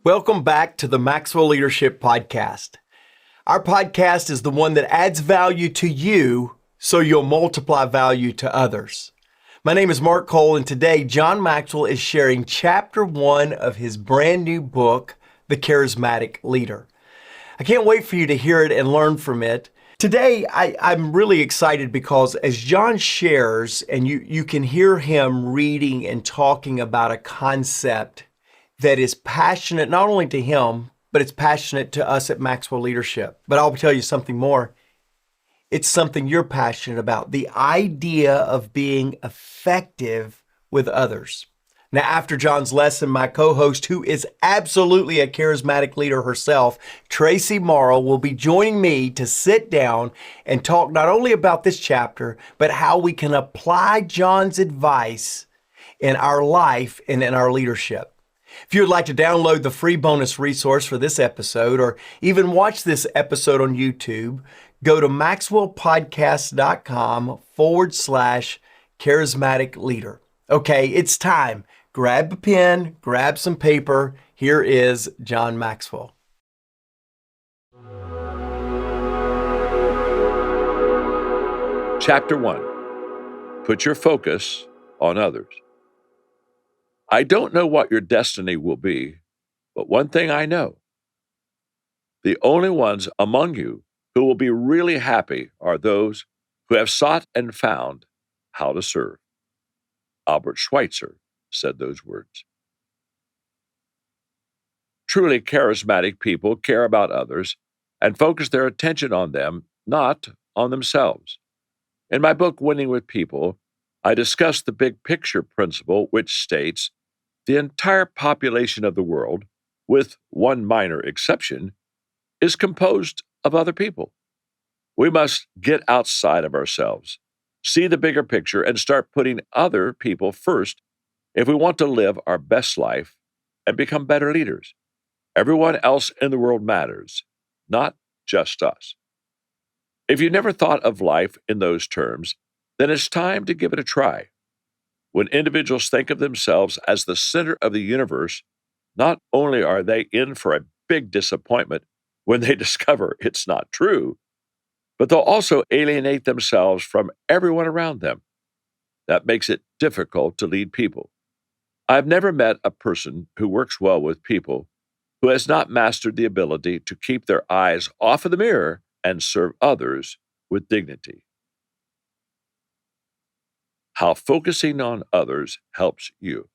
Welcome back to the Maxwell Leadership Podcast. Our podcast is the one that adds value to you so you'll multiply value to others. My name is Mark Cole, and today John Maxwell is sharing chapter 1 of his brand new book, The Charismatic Leader. I can't wait for you to hear it and learn from it. Today, I'm really excited because as John shares, and you can hear him reading and talking about a concept that is passionate not only to him, but it's passionate to us at Maxwell Leadership. But I'll tell you something more. It's something you're passionate about, the idea of being effective with others. Now, after John's lesson, my co-host, who is absolutely a charismatic leader herself, Traci Morrow, will be joining me to sit down and talk not only about this chapter, but how we can apply John's advice in our life and in our leadership. If you would like to download the free bonus resource for this episode, or even watch this episode on YouTube, go to maxwellpodcast.com/charismatic leader. Okay, it's time. Grab a pen, grab some paper. Here is John Maxwell. Chapter 1. Put your focus on others. I don't know what your destiny will be, but one thing I know. The only ones among you who will be really happy are those who have sought and found how to serve. Albert Schweitzer said those words. Truly charismatic people care about others and focus their attention on them, not on themselves. In my book, Winning with People, I discuss the big picture principle, which states the entire population of the world, with one minor exception, is composed of other people. We must get outside of ourselves, see the bigger picture, and start putting other people first if we want to live our best life and become better leaders. Everyone else in the world matters, not just us. If you never thought of life in those terms, then it's time to give it a try. When individuals think of themselves as the center of the universe, not only are they in for a big disappointment when they discover it's not true, but they'll also alienate themselves from everyone around them. That makes it difficult to lead people. I've never met a person who works well with people who has not mastered the ability to keep their eyes off of the mirror and serve others with dignity. How focusing on others helps you.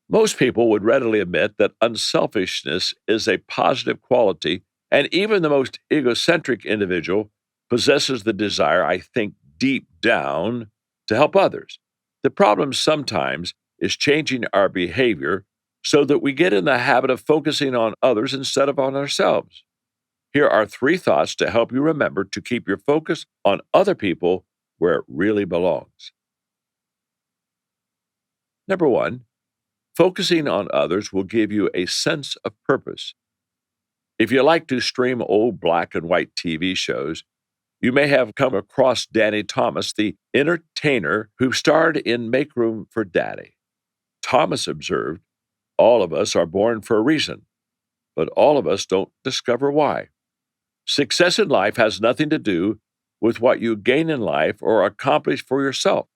Most people would readily admit that unselfishness is a positive quality, and even the most egocentric individual possesses the desire, I think, deep down, to help others. The problem sometimes is changing our behavior so that we get in the habit of focusing on others instead of on ourselves. Here are 3 thoughts to help you remember to keep your focus on other people where it really belongs. Number 1, focusing on others will give you a sense of purpose. If you like to stream old black and white TV shows, you may have come across Danny Thomas, the entertainer who starred in Make Room for Daddy. Thomas observed, all of us are born for a reason, but all of us don't discover why. Success in life has nothing to do with what you gain in life or accomplish for yourself.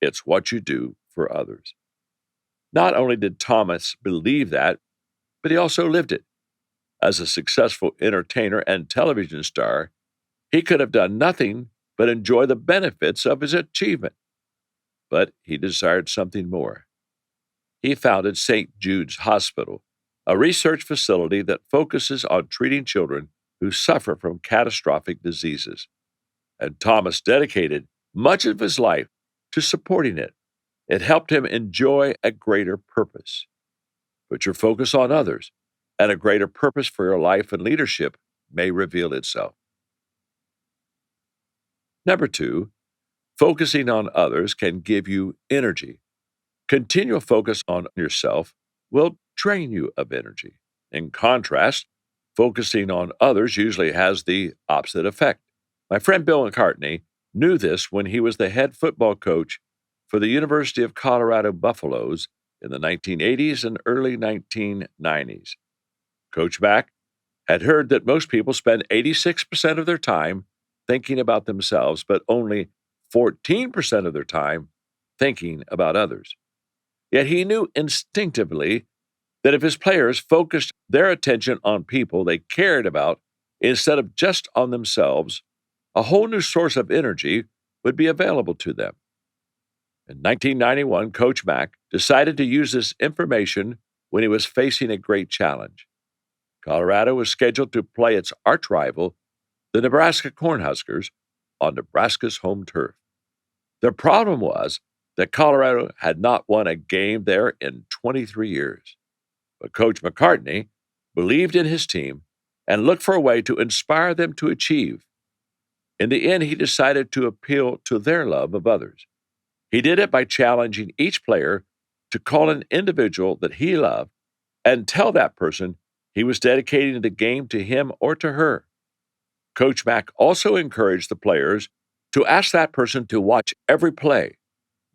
It's what you do for others. Not only did Thomas believe that, but he also lived it. As a successful entertainer and television star, he could have done nothing but enjoy the benefits of his achievement. But he desired something more. He founded St. Jude's Hospital, a research facility that focuses on treating children who suffer from catastrophic diseases. And Thomas dedicated much of his life to supporting it. It helped him enjoy a greater purpose. Put your focus on others, and a greater purpose for your life and leadership may reveal itself. Number 2, focusing on others can give you energy. Continual focus on yourself will drain you of energy. In contrast, focusing on others usually has the opposite effect. My friend Bill McCartney knew this when he was the head football coach for the University of Colorado Buffaloes in the 1980s and early 1990s. Coach Mack had heard that most people spend 86% of their time thinking about themselves, but only 14% of their time thinking about others. Yet he knew instinctively that if his players focused their attention on people they cared about instead of just on themselves, a whole new source of energy would be available to them. In 1991, Coach Mack decided to use this information when he was facing a great challenge. Colorado was scheduled to play its arch rival, the Nebraska Cornhuskers, on Nebraska's home turf. The problem was that Colorado had not won a game there in 23 years. But Coach McCartney believed in his team and looked for a way to inspire them to achieve. In the end, he decided to appeal to their love of others. He did it by challenging each player to call an individual that he loved and tell that person he was dedicating the game to him or to her. Coach Mack also encouraged the players to ask that person to watch every play,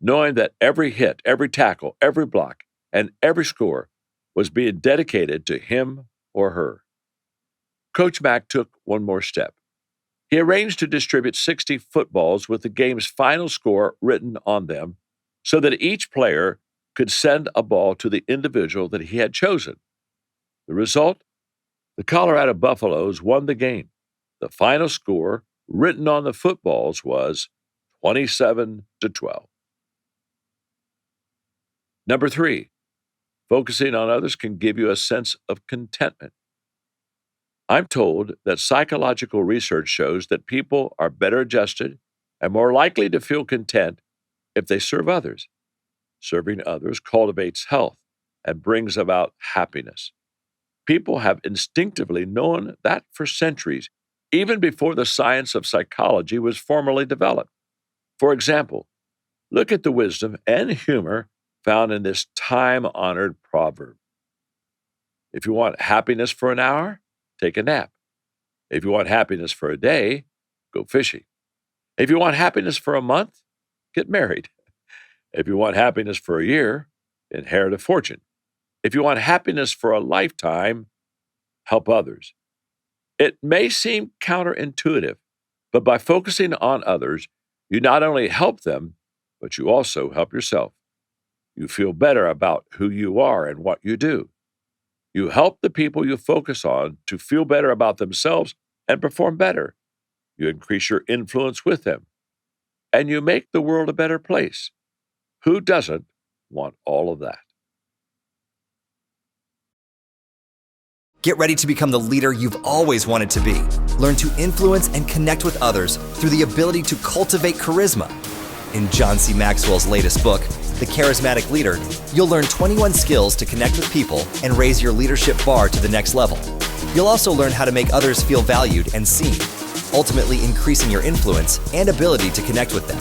knowing that every hit, every tackle, every block, and every score was being dedicated to him or her. Coach Mack took one more step. He arranged to distribute 60 footballs with the game's final score written on them so that each player could send a ball to the individual that he had chosen. The result? The Colorado Buffaloes won the game. The final score written on the footballs was 27-12. Number 3, focusing on others can give you a sense of contentment. I'm told that psychological research shows that people are better adjusted and more likely to feel content if they serve others. Serving others cultivates health and brings about happiness. People have instinctively known that for centuries, even before the science of psychology was formally developed. For example, look at the wisdom and humor found in this time-honored proverb. If you want happiness for an hour, take a nap. If you want happiness for a day, go fishing. If you want happiness for a month, get married. If you want happiness for a year, inherit a fortune. If you want happiness for a lifetime, help others. It may seem counterintuitive, but by focusing on others, you not only help them, but you also help yourself. You feel better about who you are and what you do. You help the people you focus on to feel better about themselves and perform better. You increase your influence with them, and you make the world a better place. Who doesn't want all of that? Get ready to become the leader you've always wanted to be. Learn to influence and connect with others through the ability to cultivate charisma. In John C. Maxwell's latest book, The Charismatic Leader, you'll learn 21 skills to connect with people and raise your leadership bar to the next level. You'll also learn how to make others feel valued and seen, ultimately increasing your influence and ability to connect with them.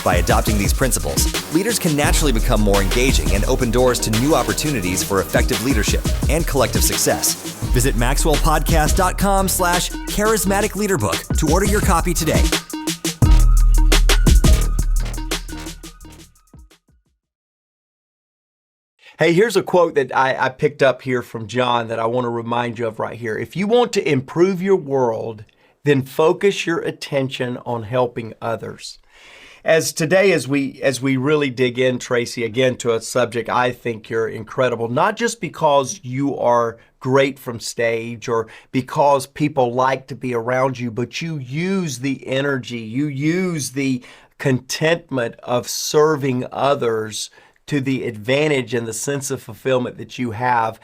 By adopting these principles, leaders can naturally become more engaging and open doors to new opportunities for effective leadership and collective success. Visit maxwellpodcast.com/charismatic leaderbook to order your copy today. Hey, here's a quote that I picked up here from John that I want to remind you of right here. If you want to improve your world, then focus your attention on helping others. As we really dig in, Traci, again to a subject, I think you're incredible, not just because you are great from stage or because people like to be around you, but you use the energy, you use the contentment of serving others to the advantage and the sense of fulfillment that you have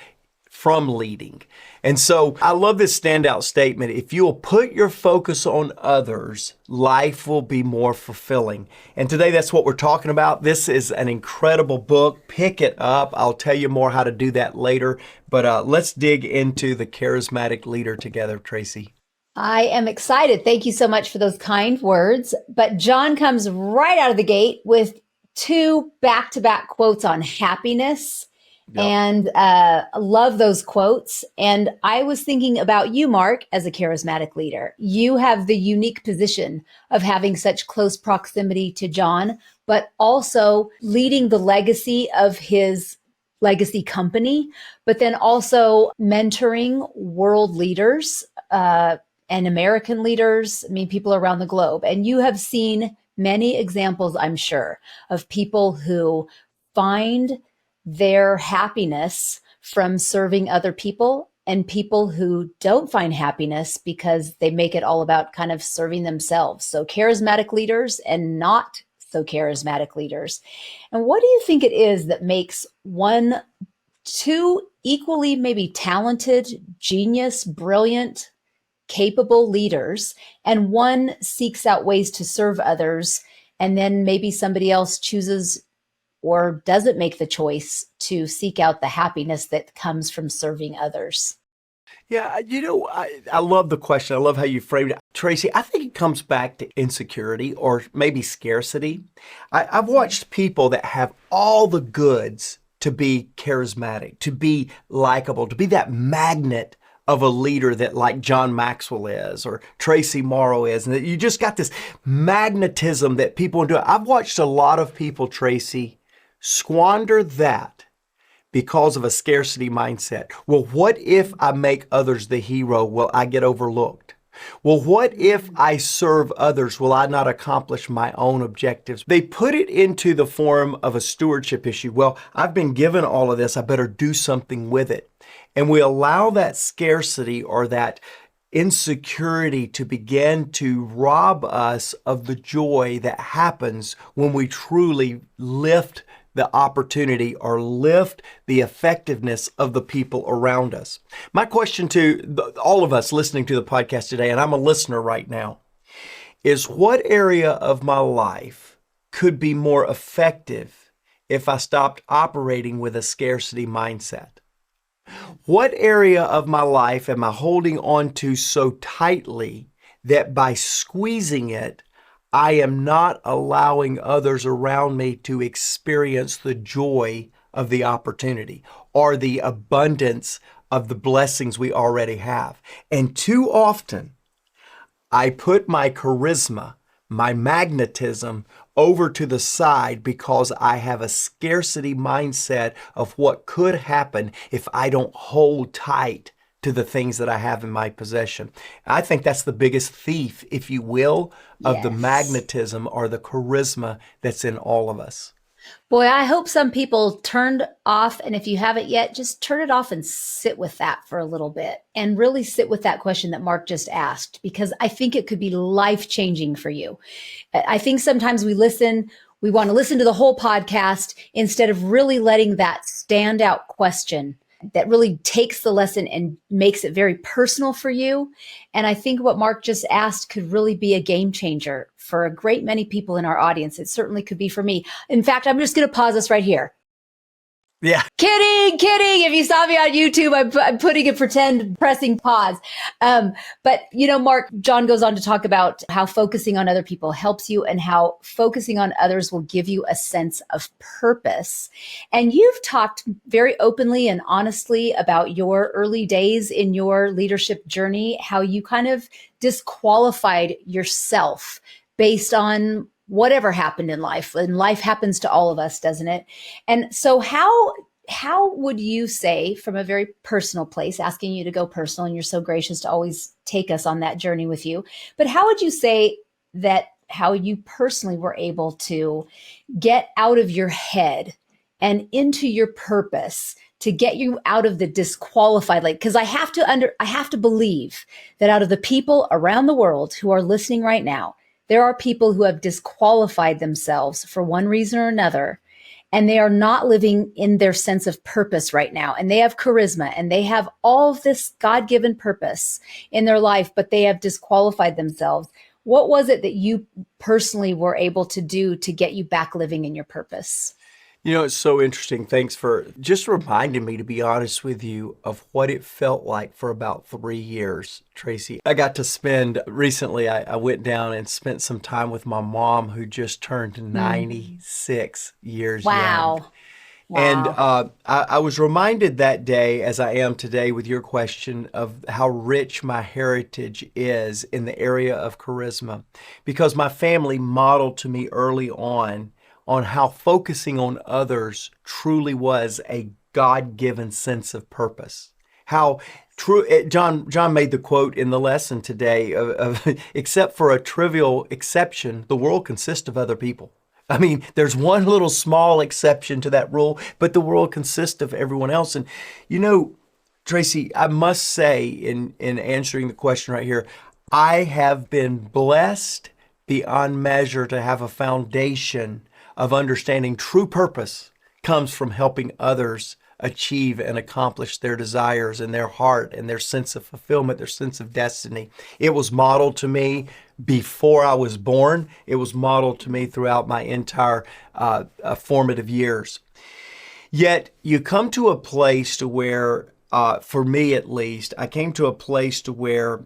from leading. And so I love this standout statement. If you will put your focus on others, life will be more fulfilling. And today that's what we're talking about. This is an incredible book. Pick it up. I'll tell you more how to do that later. But let's dig into the charismatic leader together, Traci. I am excited. Thank you so much for those kind words. But John comes right out of the gate with 2 back-to-back quotes on happiness. Yep. And I love those quotes. And I was thinking about you, Mark, as a charismatic leader. You have the unique position of having such close proximity to John, but also leading the legacy of his legacy company, but then also mentoring world leaders and American leaders, I mean, people around the globe. And you have seen many examples, I'm sure, of people who find their happiness from serving other people and people who don't find happiness because they make it all about kind of serving themselves. So charismatic leaders and not so charismatic leaders. And what do you think it is that makes two equally maybe talented, genius, brilliant, capable leaders, and one seeks out ways to serve others, and then maybe somebody else chooses or doesn't make the choice to seek out the happiness that comes from serving others? Yeah, I love the question. I love how you framed it. Traci, I think it comes back to insecurity or maybe scarcity. I've watched people that have all the goods to be charismatic, to be likable, to be that magnet of a leader that like John Maxwell is or Traci Morrow is. And that you just got this magnetism that people do. I've watched a lot of people, Traci, squander that because of a scarcity mindset. Well, what if I make others the hero? Will I get overlooked? Well, what if I serve others? Will I not accomplish my own objectives? They put it into the form of a stewardship issue. Well, I've been given all of this. I better do something with it. And we allow that scarcity or that insecurity to begin to rob us of the joy that happens when we truly lift the opportunity or lift the effectiveness of the people around us. My question to all of us listening to the podcast today, and I'm a listener right now, is what area of my life could be more effective if I stopped operating with a scarcity mindset? What area of my life am I holding on to so tightly that by squeezing it, I am not allowing others around me to experience the joy of the opportunity or the abundance of the blessings we already have? And too often, I put my charisma, my magnetism over to the side because I have a scarcity mindset of what could happen if I don't hold tight to the things that I have in my possession. I think that's the biggest thief, if you will, of the magnetism or the charisma that's in all of us. Boy, I hope some people turned off, and if you haven't yet, just turn it off and sit with that for a little bit and really sit with that question that Mark just asked, because I think it could be life-changing for you. I think sometimes we want to listen to the whole podcast instead of really letting that standout question that really takes the lesson and makes it very personal for you. And I think what Mark just asked could really be a game changer for a great many people in our audience. It certainly could be for me. In fact, I'm just going to pause us right here. Yeah. Kidding. If you saw me on YouTube, I'm putting a pretend pressing pause. But Mark, John goes on to talk about how focusing on other people helps you and how focusing on others will give you a sense of purpose. And you've talked very openly and honestly about your early days in your leadership journey, how you kind of disqualified yourself based on whatever happened in life. And life happens to all of us, doesn't it? And so how would you say, from a very personal place, asking you to go personal, and you're so gracious to always take us on that journey with you, but how would you say that how you personally were able to get out of your head and into your purpose to get you out of the disqualified, because I have to believe that out of the people around the world who are listening right now, there are people who have disqualified themselves for one reason or another, and they are not living in their sense of purpose right now. And they have charisma and they have all of this God-given purpose in their life, but they have disqualified themselves. What was it that you personally were able to do to get you back living in your purpose? It's so interesting. Thanks for just reminding me, to be honest with you, of what it felt like for about 3 years, Traci. I got to spend, recently, I went down and spent some time with my mom, who just turned 96 years young. And I was reminded that day, as I am today with your question, of how rich my heritage is in the area of charisma, because my family modeled to me early on how focusing on others truly was a God-given sense of purpose. How true, John made the quote in the lesson today of except for a trivial exception, the world consists of other people. I mean, there's one little small exception to that rule, but the world consists of everyone else. And Traci, I must say in answering the question right here, I have been blessed beyond measure to have a foundation of understanding true purpose comes from helping others achieve and accomplish their desires and their heart and their sense of fulfillment, their sense of destiny. It was modeled to me before I was born. It was modeled to me throughout my entire formative years. Yet you come to a place to where, for me at least, I came to a place to where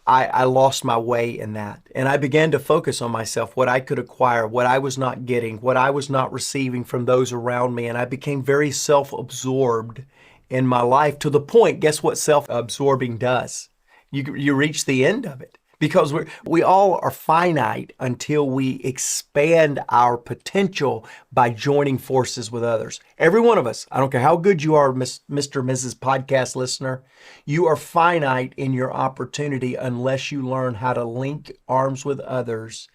I lost my way in that. And I began to focus on myself, what I could acquire, what I was not getting, what I was not receiving from those around me. And I became very self-absorbed in my life to the point, guess what self-absorbing does? You reach the end of it. Because we all are finite until we expand our potential by joining forces with others. Every one of us, I don't care how good you are, Mr. and Mrs. Podcast listener, you are finite in your opportunity unless you learn how to link arms with others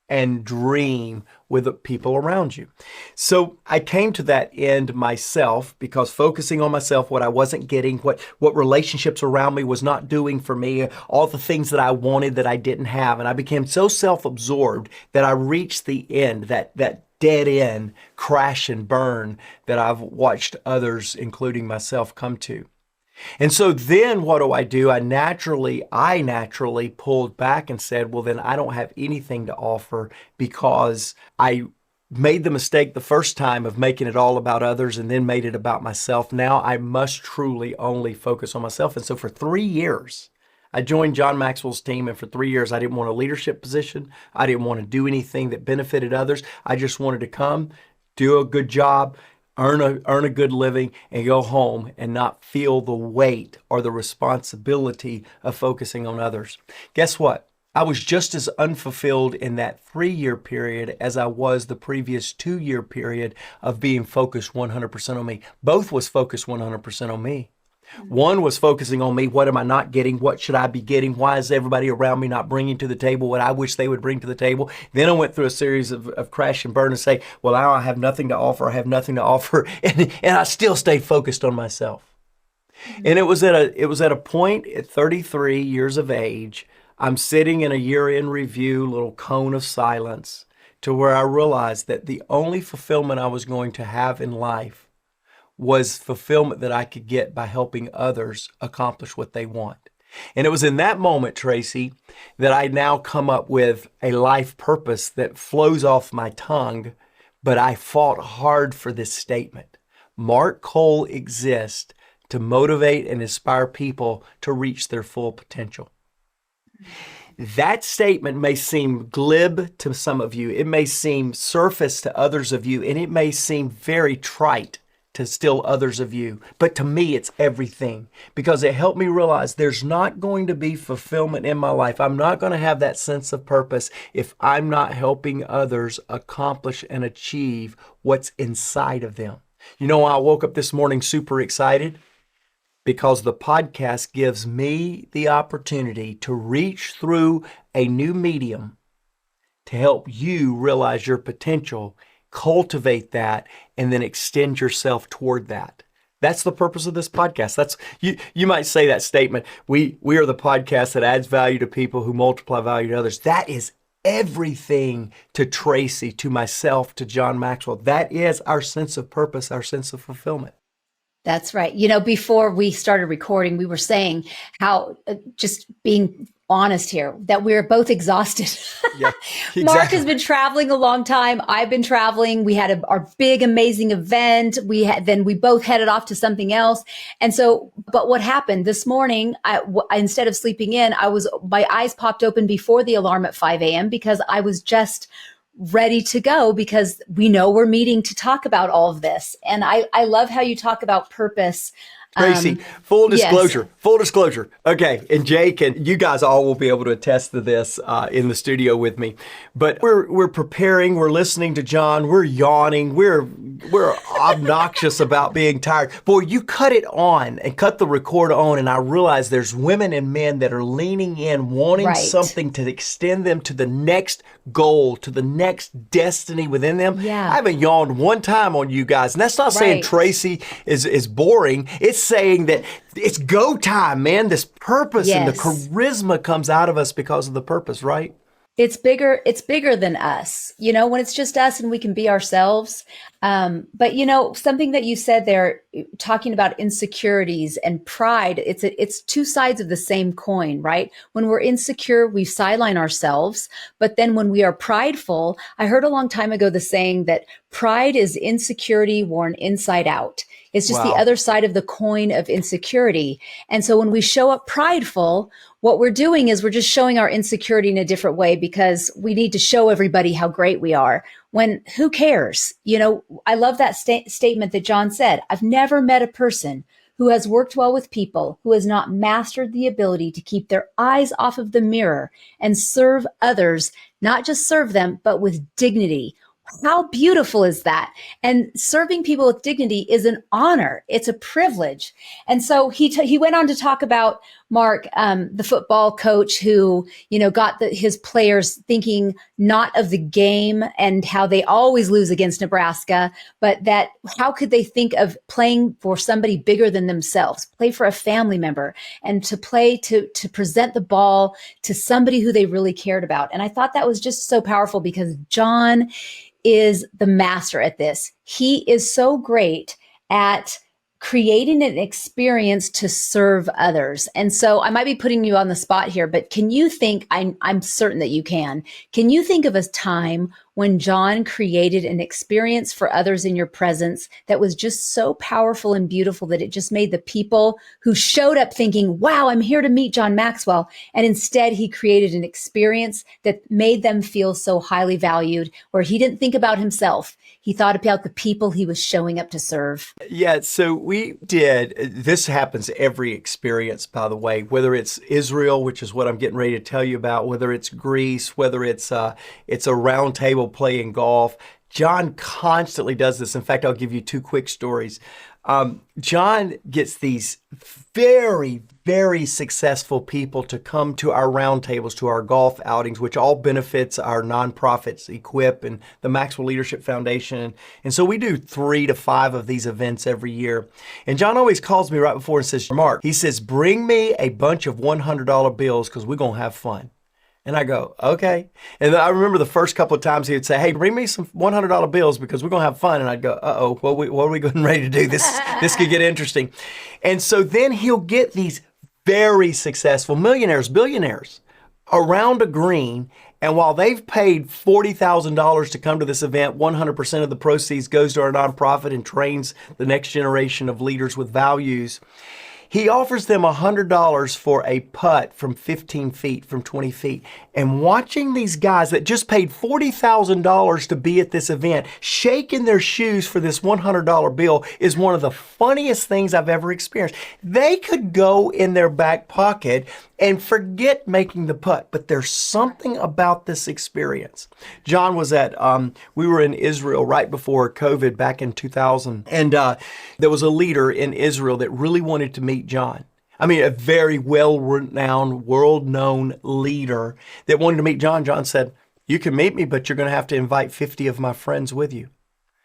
and dream with the people around you. So I came to that end myself because focusing on myself, what I wasn't getting, what relationships around me was not doing for me, all the things that I wanted that I didn't have. And I became so self-absorbed that I reached the end, that dead end, crash and burn that I've watched others, including myself, come to. And so then what do? I naturally pulled back and said, well, then I don't have anything to offer because I made the mistake the first time of making it all about others and then made it about myself. Now I must truly only focus on myself. And so for 3 years, I joined John Maxwell's team. And for 3 years, I didn't want a leadership position. I didn't want to do anything that benefited others. I just wanted to come, do a good job, earn a good living, and go home and not feel the weight or the responsibility of focusing on others. Guess what? I was just as unfulfilled in that 3-year period as I was the previous 2-year period of being focused 100% on me. Both was focused 100% on me. One was focusing on me. What am I not getting? What should I be getting? Why is everybody around me not bringing to the table what I wish they would bring to the table? Then I went through a series of crash and burn and say, well, I have nothing to offer. I have nothing to offer. And I still stayed focused on myself. And it was at a point at 33 years of age, I'm sitting in a year-end review, little cone of silence, to where I realized that the only fulfillment I was going to have in life was fulfillment that I could get by helping others accomplish what they want. And it was in that moment, Traci, that I now come up with a life purpose that flows off my tongue, but I fought hard for this statement. Mark Cole exists to motivate and inspire people to reach their full potential. That statement may seem glib to some of you. It may seem surface to others of you, and it may seem very trite to still others of you. But to me, it's everything because it helped me realize there's not going to be fulfillment in my life. I'm not going to have that sense of purpose if I'm not helping others accomplish and achieve what's inside of them. You know, I woke up this morning super excited because the podcast gives me the opportunity to reach through a new medium to help you realize your potential, cultivate that, and then extend yourself toward that. That's the purpose of this podcast. That's you might say that statement, we are the podcast that adds value to people who multiply value to others. That is everything to Traci, to myself, to John Maxwell. That is our sense of purpose, our sense of fulfillment. That's right. You know, before we started recording, we were saying how, just being honest here, that we're both exhausted. Yeah, exactly. Mark has been traveling a long time. I've been traveling. We had our big, amazing event. Then we both headed off to something else. And so, but what happened this morning, I instead of sleeping in, my eyes popped open before the alarm at 5 a.m. because I was just ready to go because we know we're meeting to talk about all of this. And I love how you talk about purpose Traci, full disclosure. Okay, and Jake and you guys all will be able to attest to this in the studio with me. But we're preparing, we're listening to John, we're yawning, we're obnoxious about being tired. Boy, you cut it on and cut the record on, and I realize there's women and men that are leaning in, wanting something to extend them to the next goal, to the next destiny within them. Yeah. I haven't yawned one time on you guys, and that's not saying Traci is boring. It's saying that it's go time, man. This purpose and the charisma comes out of us because of the purpose, right? It's bigger than us, when it's just us and we can be ourselves. But something that you said there, talking about insecurities and pride, it's two sides of the same coin, right? When we're insecure, we sideline ourselves. But then when we are prideful, I heard a long time ago the saying that pride is insecurity worn inside out. It's just the other side of the coin of insecurity. And so when we show up prideful, what we're doing is we're just showing our insecurity in a different way because we need to show everybody how great we are. When who cares? I love that statement that John said. I've never met a person who has worked well with people who has not mastered the ability to keep their eyes off of the mirror and serve others, not just serve them, but with dignity. How beautiful is that? And serving people with dignity is an honor. It's a privilege. And so he went on to talk about Mark, the football coach who, got his players thinking not of the game and how they always lose against Nebraska, but that how could they think of playing for somebody bigger than themselves, play for a family member, and to play to present the ball to somebody who they really cared about. And I thought that was just so powerful because John is the master at this. He is so great at creating an experience to serve others. And so I might be putting you on the spot here, but can you think, I'm certain that you can you think of a time when John created an experience for others in your presence that was just so powerful and beautiful that it just made the people who showed up thinking, wow, I'm here to meet John Maxwell. And instead he created an experience that made them feel so highly valued, where he didn't think about himself. He thought about the people he was showing up to serve. Yeah, so we did. This happens every experience, by the way, whether it's Israel, which is what I'm getting ready to tell you about, whether it's Greece, whether it's a round table playing golf. John constantly does this. In fact, I'll give you two quick stories. John gets these very, very successful people to come to our roundtables, to our golf outings, which all benefits our nonprofits, Equip and the Maxwell Leadership Foundation. And so we do 3 to 5 of these events every year. And John always calls me right before and says, Mark, he says, bring me a bunch of $100 bills because we're going to have fun. And I go, okay. And I remember the first couple of times he would say, hey, bring me some $100 bills because we're going to have fun. And I'd go, uh-oh, what are we getting ready to do? This could get interesting. And so then he'll get these very successful millionaires, billionaires around a green. And while they've paid $40,000 to come to this event, 100% of the proceeds goes to our nonprofit and trains the next generation of leaders with values. He offers them $100 for a putt from 15 feet, from 20 feet. And watching these guys that just paid $40,000 to be at this event, shaking their shoes for this $100 bill is one of the funniest things I've ever experienced. They could go in their back pocket and forget making the putt, but there's something about this experience. John was we were in Israel right before COVID back in 2000, and there was a leader in Israel that really wanted to meet John. I mean, a very well-renowned, world-known leader that wanted to meet John. John said, you can meet me, but you're going to have to invite 50 of my friends with you.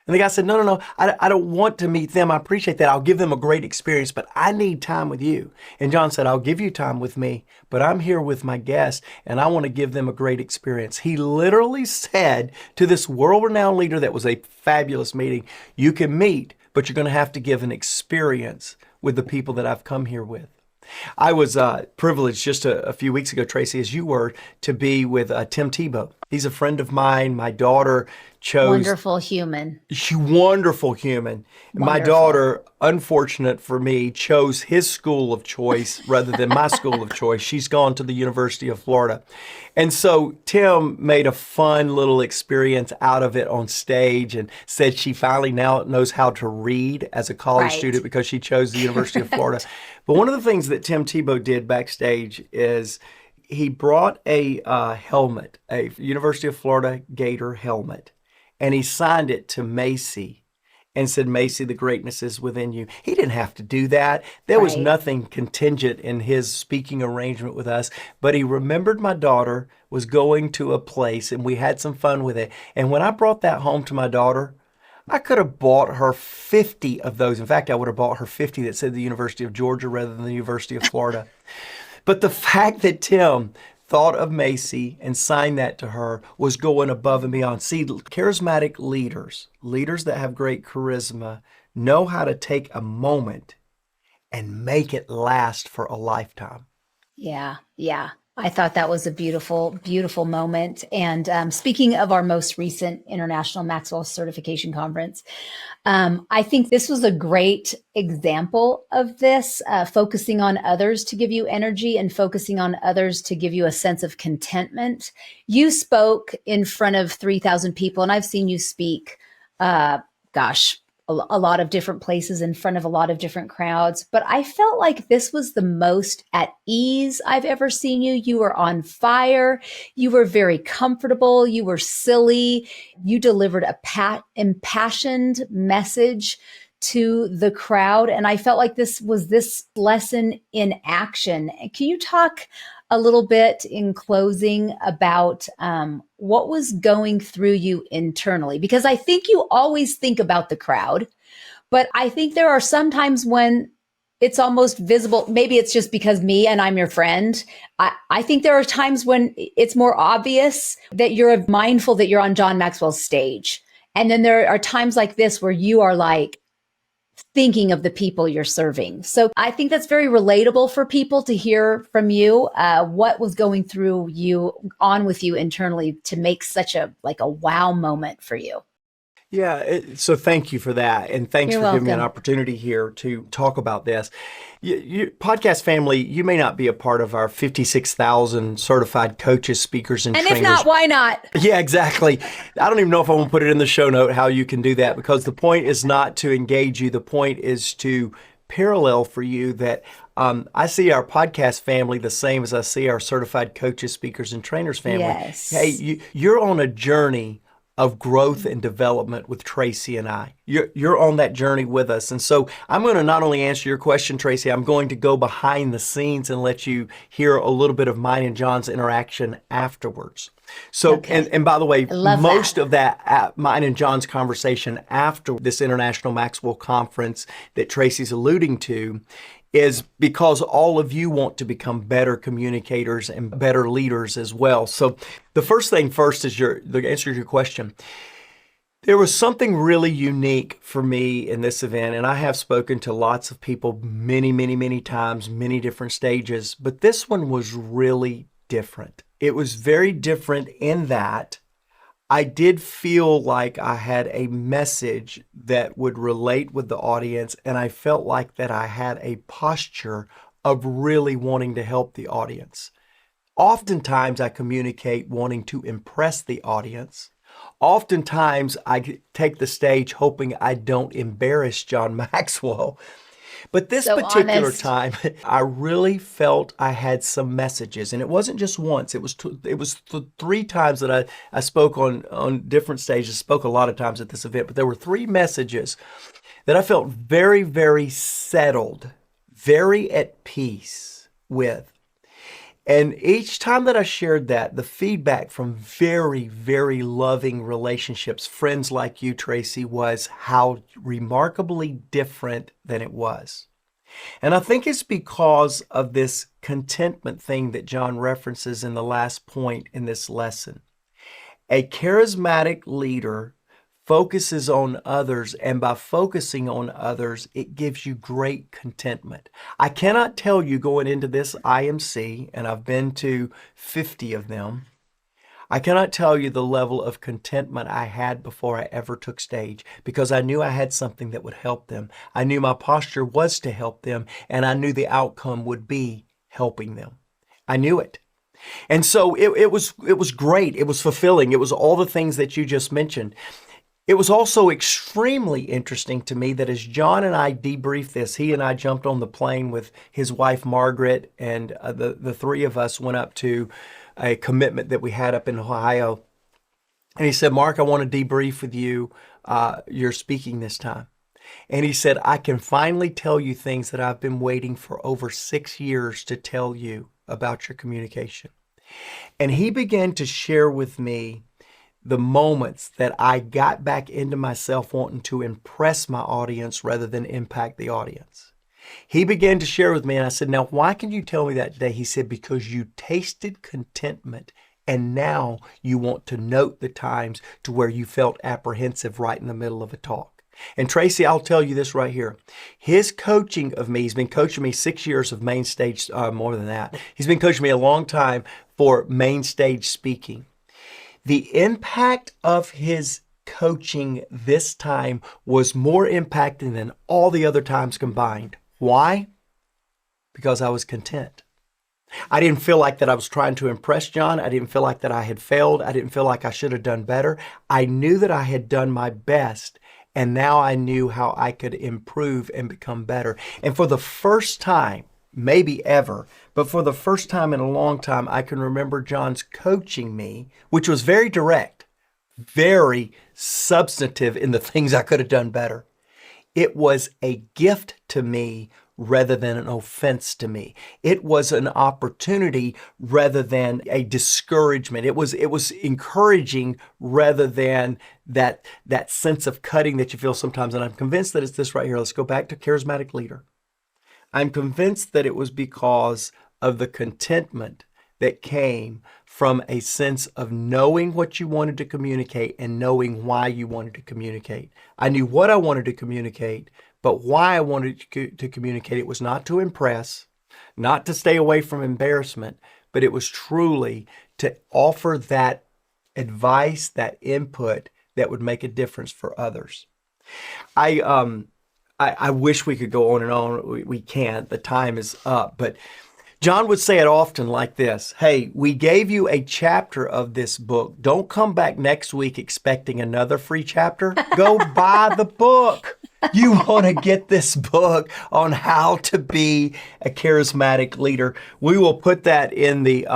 And the guy said, no, I don't want to meet them. I appreciate that. I'll give them a great experience, but I need time with you. And John said, I'll give you time with me, but I'm here with my guests, and I want to give them a great experience. He literally said to this world-renowned leader that was a fabulous meeting, you can meet, but you're going to have to give an experience with the people that I've come here with. I was privileged just a few weeks ago, Traci, as you were, to be with Tim Tebow. He's a friend of mine. My daughter chose Wonderful human. wonderful human. My Wonderful. daughter, unfortunate for me, chose his school of choice rather than my school of choice. She's gone to the University of Florida. And so Tim made a fun little experience out of it on stage and said she finally now knows how to read as a college Right. student because she chose the University of Florida. But one of the things that Tim Tebow did backstage is he brought a helmet, a University of Florida Gator helmet, and he signed it to Macy and said, Macy, the greatness is within you. He didn't have to do that. There was Right. nothing contingent in his speaking arrangement with us, but he remembered my daughter was going to a place and we had some fun with it. And when I brought that home to my daughter, I could have bought her 50 of those. In fact, I would have bought her 50 that said the University of Georgia rather than the University of Florida. But the fact that Tim thought of Macy and signed that to her was going above and beyond. See, charismatic leaders, leaders that have great charisma, know how to take a moment and make it last for a lifetime. Yeah, yeah. I thought that was a beautiful, beautiful moment. And speaking of our most recent International Maxwell Certification Conference, I think this was a great example of this, focusing on others to give you energy and focusing on others to give you a sense of contentment. You spoke in front of 3,000 people, and I've seen you speak, a lot of different places in front of a lot of different crowds, but I felt like this was the most at ease I've ever seen you. You were on fire. You were very comfortable. You were silly. You delivered a impassioned message to the crowd. And I felt like this was this lesson in action. Can you talk a little bit in closing about what was going through you internally? Because I think you always think about the crowd, but I think there are some times when it's almost visible. Maybe it's just because me and I'm your friend. I think there are times when it's more obvious that you're mindful that you're on John Maxwell's stage. And then there are times like this where you are like, thinking of the people you're serving. So I think that's very relatable for people to hear from you, what was going through you, on with you internally to make such a wow moment for you. Yeah, so thank you for that. And thanks You're for giving me an welcome. opportunity here to talk about this. Podcast family, you may not be a part of our 56,000 certified coaches, speakers, and And trainers. if not, why not? Yeah, exactly. I don't even know if I want to put it in the show note how you can do that, because the point is not to engage you. The point is to parallel for you that I see our podcast family the same as I see our certified coaches, speakers, and trainers family. Yes. Hey, you're on a journey of growth and development with Traci and I. You're on that journey with us. And so I'm going to not only answer your question, Traci, I'm going to go behind the scenes and let you hear a little bit of mine and John's interaction afterwards. So, Okay. and by the way, love most that. of that, mine and John's conversation after this International Maxwell Conference that Traci's alluding to, is because all of you want to become better communicators and better leaders as well. So the first thing first is the answer to your question. There was something really unique for me in this event, and I have spoken to lots of people many, many, many times, many different stages, but this one was really different. It was very different in that I did feel like I had a message that would relate with the audience, and I felt like that I had a posture of really wanting to help the audience. Oftentimes I communicate wanting to impress the audience. Oftentimes I take the stage hoping I don't embarrass John Maxwell. But this So particular honest. time, I really felt I had some messages, and it wasn't just once. It was three times that I spoke on different stages. Spoke a lot of times at this event, but there were three messages that I felt very, very settled, very at peace with. And each time that I shared that, the feedback from very, very loving relationships, friends like you, Traci, was how remarkably different than it was. And I think it's because of this contentment thing that John references in the last point in this lesson. A charismatic leader focuses on others, and by focusing on others, it gives you great contentment. I cannot tell you going into this IMC, and I've been to 50 of them, I cannot tell you the level of contentment I had before I ever took stage, because I knew I had something that would help them. I knew my posture was to help them, and I knew the outcome would be helping them. I knew it. And so it was great. It was fulfilling. It was all the things that you just mentioned. It was also extremely interesting to me that as John and I debriefed this, he and I jumped on the plane with his wife, Margaret, and the three of us went up to a commitment that we had up in Ohio. And he said, Mark, I want to debrief with you. You're speaking this time. And he said, I can finally tell you things that I've been waiting for over 6 years to tell you about your communication. And he began to share with me the moments that I got back into myself wanting to impress my audience rather than impact the audience. He began to share with me, and I said, now, why can you tell me that today? He said, because you tasted contentment, and now you want to note the times to where you felt apprehensive right in the middle of a talk. And Traci, I'll tell you this right here. His coaching of me, he's been coaching me 6 years of main stage, more than that. He's been coaching me a long time for main stage speaking. The impact of his coaching this time was more impacting than all the other times combined. Why? Because I was content. I didn't feel like that I was trying to impress John. I didn't feel like that I had failed. I didn't feel like I should have done better. I knew that I had done my best, and now I knew how I could improve and become better. And for the first time, maybe ever, but for the first time in a long time, I can remember John's coaching me, which was very direct, very substantive in the things I could have done better. It was a gift to me rather than an offense to me. It was an opportunity rather than a discouragement. It was encouraging rather than that sense of cutting that you feel sometimes. And I'm convinced that it's this right here. Let's go back to charismatic leader. I'm convinced that it was because of the contentment that came from a sense of knowing what you wanted to communicate and knowing why you wanted to communicate. I knew what I wanted to communicate, but why I wanted to communicate it was not to impress, not to stay away from embarrassment, but it was truly to offer that advice, that input that would make a difference for others. I wish we could go on and on. We can't. The time is up. But John would say it often like this. Hey, we gave you a chapter of this book. Don't come back next week expecting another free chapter. Go buy the book. You want to get this book on how to be a charismatic leader. We will put that in the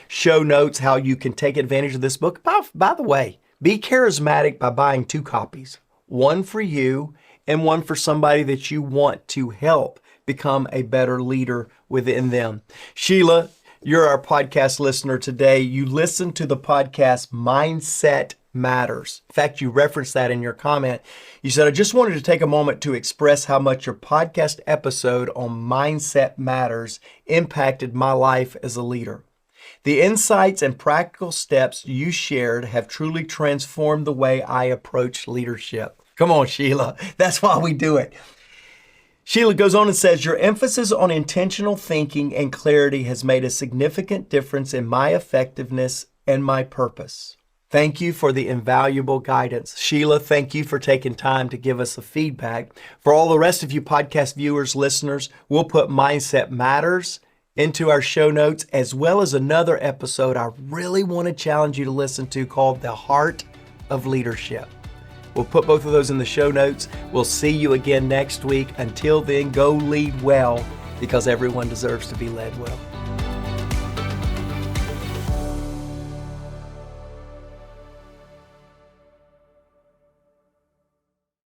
show notes, how you can take advantage of this book. By the way, be charismatic by buying 2 copies, one for you and one for somebody that you want to help become a better leader within them. Sheila, you're our podcast listener today. You listened to the podcast Mindset Matters. In fact, you referenced that in your comment. You said, I just wanted to take a moment to express how much your podcast episode on Mindset Matters impacted my life as a leader. The insights and practical steps you shared have truly transformed the way I approach leadership. Come on, Sheila. That's why we do it. Sheila goes on and says, your emphasis on intentional thinking and clarity has made a significant difference in my effectiveness and my purpose. Thank you for the invaluable guidance. Sheila, thank you for taking time to give us the feedback. For all the rest of you podcast viewers, listeners, we'll put Mindset Matters into our show notes, as well as another episode I really want to challenge you to listen to called The Heart of Leadership. We'll put both of those in the show notes. We'll see you again next week. Until then, go lead well, because everyone deserves to be led well.